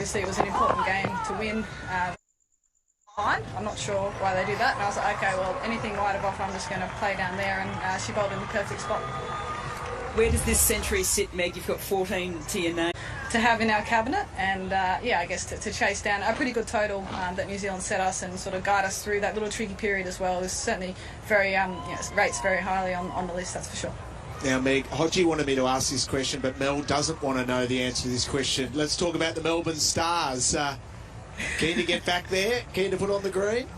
obviously it was an important game to win. Fine. I'm not sure why they did that, and I was like, okay, well, anything wide of off, I'm just going to play down there, and she bowled in the perfect spot. Where does this century sit, Meg? You've got 14 to your name. To have in our cabinet, and yeah, I guess to chase down a pretty good total that New Zealand set us and sort of guide us through that little tricky period as well is certainly very, rates very highly on the list, that's for sure. Now, Meg, Hodgie wanted me to ask this question, but Mel doesn't want to know the answer to this question. Let's talk about the Melbourne Stars. Keen to get back there? Keen to put on the green?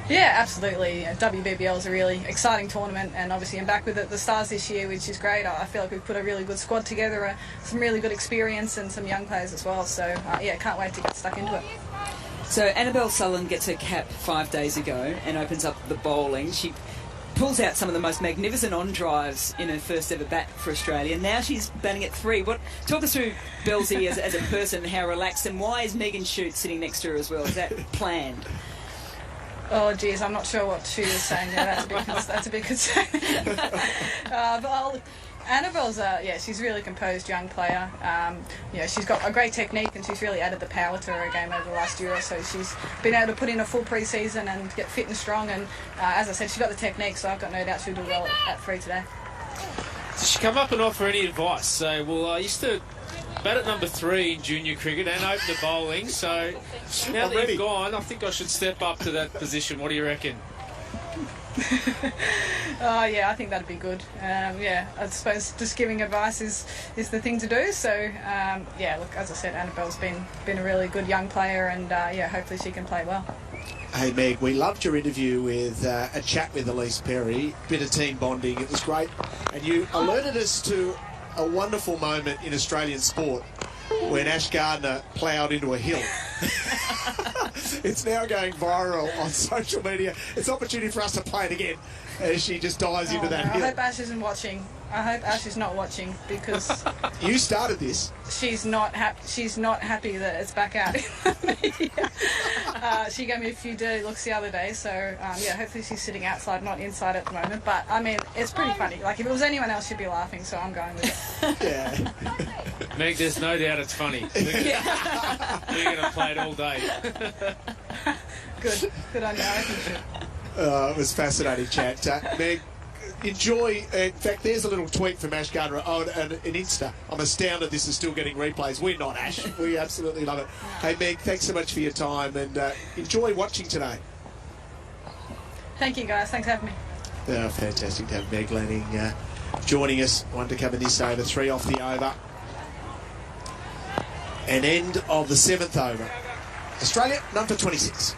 Yeah, absolutely. WBBL is a really exciting tournament, and obviously I'm back with the Stars this year, which is great. I feel like we've put a really good squad together, some really good experience and some young players as well. So, yeah, can't wait to get stuck into it. So Annabelle Sullivan gets her cap 5 days ago and opens up the bowling. She pulls out some of the most magnificent on-drives in her first ever bat for Australia. Now she's batting at 3. Talk us through Bellsy as a person, how relaxed, and why is Megan Shute sitting next to her as well? Is that planned? Oh, geez, I'm not sure what she was saying there. That's a bit concern. But Annabelle's, she's a really composed young player. She's got a great technique, and she's really added the power to her game over the last year or so. She's been able to put in a full pre-season and get fit and strong, and as I said, she's got the technique, so I've got no doubt she'll do well at 3 today. Did she come up and offer any advice? So, well, I used to bat at number 3 in junior cricket and open the bowling, so now that you've gone, I think I should step up to that position. What do you reckon? Yeah, I think that'd be good. I suppose just giving advice is the thing to do. So, look, as I said, Annabelle's been a really good young player, and hopefully she can play well. Hey, Meg, we loved your interview with a chat with Elise Perry, bit of team bonding. It was great, and you alerted us to a wonderful moment in Australian sport when Ash Gardner ploughed into a hill. It's now going viral on social media. It's an opportunity for us to play it again as she just dives into that hill. I hope Ash isn't watching. I hope Ash is not watching, because you started this. She's not happy that it's back out in the media. She gave me a few dirty looks the other day, so hopefully she's sitting outside, not inside at the moment. But I mean, it's pretty funny. Like, if it was anyone else, she'd be laughing. So I'm going with it. Yeah. Meg, there's no doubt it's funny. We're going to play it all day. Good on you. I reckon you should. It was fascinating chat. Meg, enjoy. In fact, there's a little tweet from Ash Gardner on an Insta. I'm astounded this is still getting replays. We're not, Ash. We absolutely love it. Hey, Meg, thanks so much for your time, and enjoy watching today. Thank you, guys. Thanks for having me. Fantastic to have Meg Lanning joining us. One to come in this over, 3 off the over. And end of the 7th over. Australia, number 26.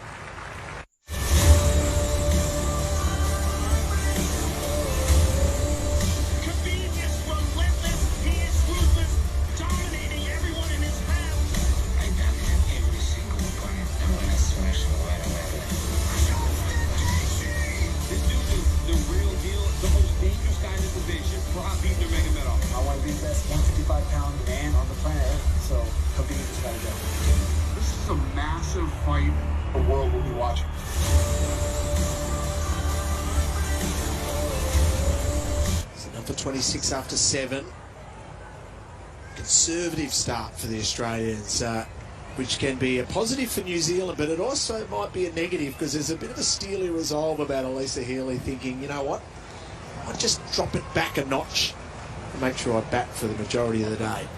Fight the world will be watching. So number 26 after 7. Conservative start for the Australians, which can be a positive for New Zealand, but it also might be a negative, because there's a bit of a steely resolve about Elisa Healy thinking, you know what, I'll just drop it back a notch and make sure I bat for the majority of the day.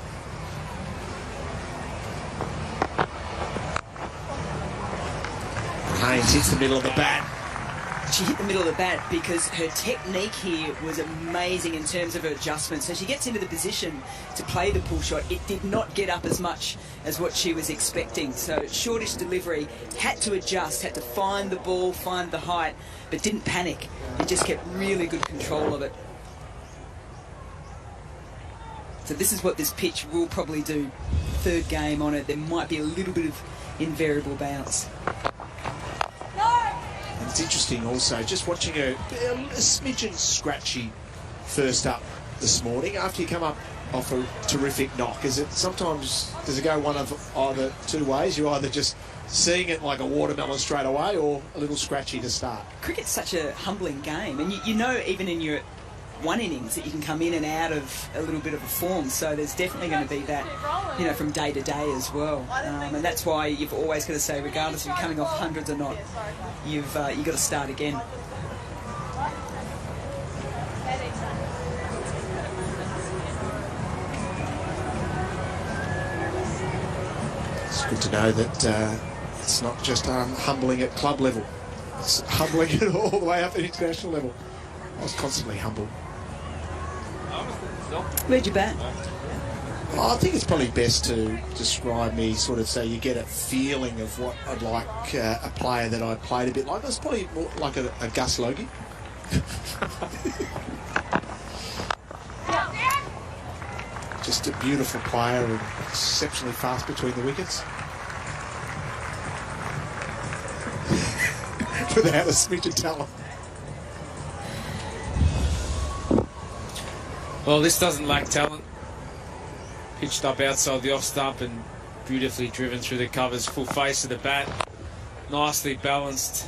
Haynes hits the middle of the bat. She hit the middle of the bat because her technique here was amazing in terms of her adjustment. So she gets into the position to play the pull shot. It did not get up as much as what she was expecting. So shortish delivery, had to adjust, had to find the ball, find the height, but didn't panic. It just kept really good control of it. So this is what this pitch will probably do. Third game on it, there might be a little bit of invariable bounce. It's interesting also, just watching her a smidgen scratchy first up this morning. After you come up off a terrific knock, does it go one of either two ways? You're either just seeing it like a watermelon straight away, or a little scratchy to start. Cricket's such a humbling game, and you know, even in your one innings that you can come in and out of a little bit of a form. So there's definitely going to be that, you know, from day to day as well. And that's why you've always got to say, regardless of you coming off hundreds or not, you've got to start again. It's good to know that it's not just humbling at club level. It's humbling it all the way up at international level. I was constantly humbled. Where'd you bat? I think it's probably best to describe me sort of so you get a feeling of what I'd like a player that I played a bit like. It was probably more like a Gus Logie. Just a beautiful player and exceptionally fast between the wickets. Without a smidge of talent. Well, this doesn't lack talent. Pitched up outside the off stump and beautifully driven through the covers. Full face of the bat. Nicely balanced.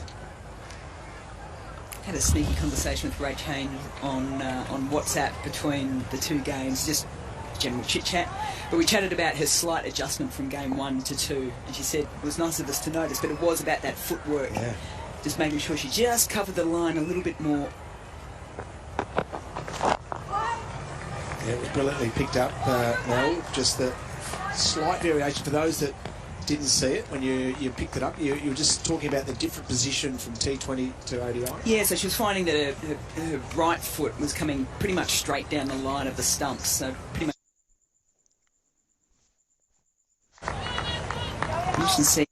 Had a sneaky conversation with Ray Chain on WhatsApp between the two games, just general chit-chat. But we chatted about her slight adjustment from game 1 to 2. And she said it was nice of us to notice, but it was about that footwork. Yeah. Just making sure she just covered the line a little bit more. Yeah, it was brilliantly picked up, Mel. Just the slight variation for those that didn't see it when you picked it up. You were just talking about the different position from T20 to ODI. Yeah, so she was finding that her right foot was coming pretty much straight down the line of the stumps. So pretty much. You can see.